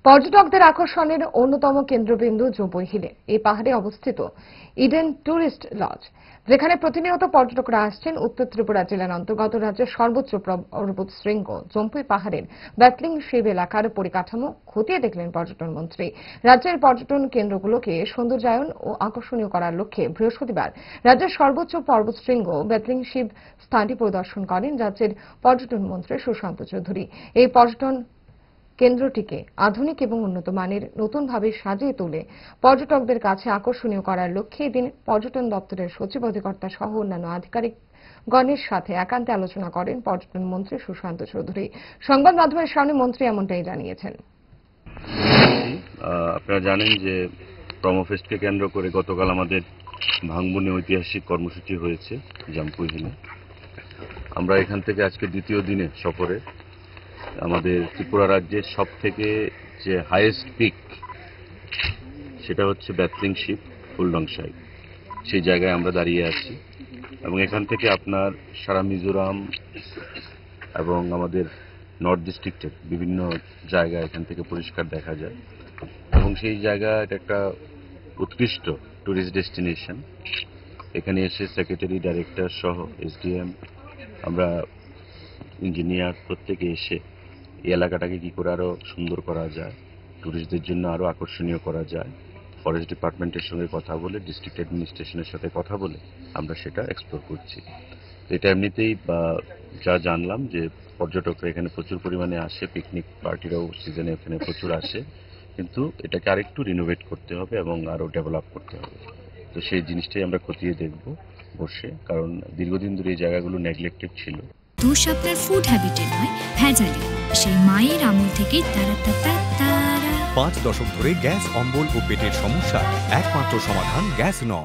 পর্যটকদের আকর্ষণের অন্যতম কেন্দ্রবিন্দু জম্পুই হিলে। এই পাহাড়ে অবস্থিত ইডেন টুরিস্ট লজ, যেখানে প্রতিনিয়ত পর্যটকরা আসছেন। উত্তর ত্রিপুরা জেলার অন্তর্গত রাজ্যের সর্বোচ্চ পর্বত শৃঙ্গ জম্পুই পাহাড়ের ব্যাটলিং শিব এলাকার পরিকাঠামো খতিয়ে দেখলেন পর্যটন মন্ত্রী। রাজ্যের পর্যটন কেন্দ্রগুলোকে সৌন্দর্যায়ন ও আকর্ষণীয় করার লক্ষ্যে বৃহস্পতিবার রাজ্যের সর্বোচ্চ পর্বতশৃঙ্গ ব্যাটলিং শিব স্থানটি পরিদর্শন করেন রাজ্যের পর্যটন মন্ত্রী সুশান্ত চৌধুরী। এই পর্যটন কেন্দ্রটিকে আধুনিক এবং উন্নত মানের নতুনভাবে সাজিয়ে তুলে পর্যটকদের কাছে আকর্ষণীয় করার লক্ষ্যে এদিন পর্যটন দপ্তরের সচিব অধিকর্তা সহ অন্যান্য আধিকারিকগণের সাথে একান্তে আলোচনা করেন পর্যটন মন্ত্রী সুশান্ত চৌধুরী। সংবাদ মাধ্যমের সামনে মন্ত্রী এমনটাই জানিয়েছেন। আপনারা জানেন যে প্রমোফেস্টকে কেন্দ্র করে গতকাল আমাদের ভাঙবনে ঐতিহাসিক কর্মসূচি হয়েছে জম্পুই হিলে। আমরা এখান থেকে আজকে দ্বিতীয় দিনে সফরে আমাদের ত্রিপুরা রাজ্যের সব থেকে যে হাইয়েস্ট পিক সেটা হচ্ছে ব্যাটলিং শিব ফুলডংসাই, সেই জায়গায় আমরা দাঁড়িয়ে আছি। এবং এখান থেকে আপনার সারা মিজোরাম এবং আমাদের নর্থ ডিস্ট্রিক্টের বিভিন্ন জায়গা এখান থেকে পরিষ্কার দেখা যায়। এবং সেই জায়গা এটা একটা উৎকৃষ্ট ট্যুরিস্ট ডেস্টিনেশন। এখানে এসে সেক্রেটারি, ডাইরেক্টর সহ এসডিএম, আমরা ইঞ্জিনিয়ার প্রত্যেকে এসে এই এলাকাটাকে কী করে আরও সুন্দর করা যায়, ট্যুরিস্টদের জন্য আরও আকর্ষণীয় করা যায়, ফরেস্ট ডিপার্টমেন্টের সঙ্গে কথা বলে, ডিস্ট্রিক্ট অ্যাডমিনিস্ট্রেশনের সাথে কথা বলে আমরা সেটা এক্সপ্লোর করছি। এটা এমনিতেই যা জানলাম যে পর্যটকরা এখানে প্রচুর পরিমাণে আসে, পিকনিক পার্টিরাও সিজনে এখানে প্রচুর আসে, কিন্তু এটাকে আরেকটু রিনোভেট করতে হবে এবং আরও ডেভেলপ করতে হবে। তো সেই জিনিসটাই আমরা খতিয়ে দেখব বসে, কারণ দীর্ঘদিন ধরে এই জায়গাগুলো নেগলেক্টেড ছিল। দোষ আপনার ফুড হ্যাবিটে নয়, ভেজালে। সেই মায়ের আমল থেকে 5 দশক ধরে গ্যাস, অম্বল ও পেটের সমস্যার একমাত্র সমাধান গ্যাস নল।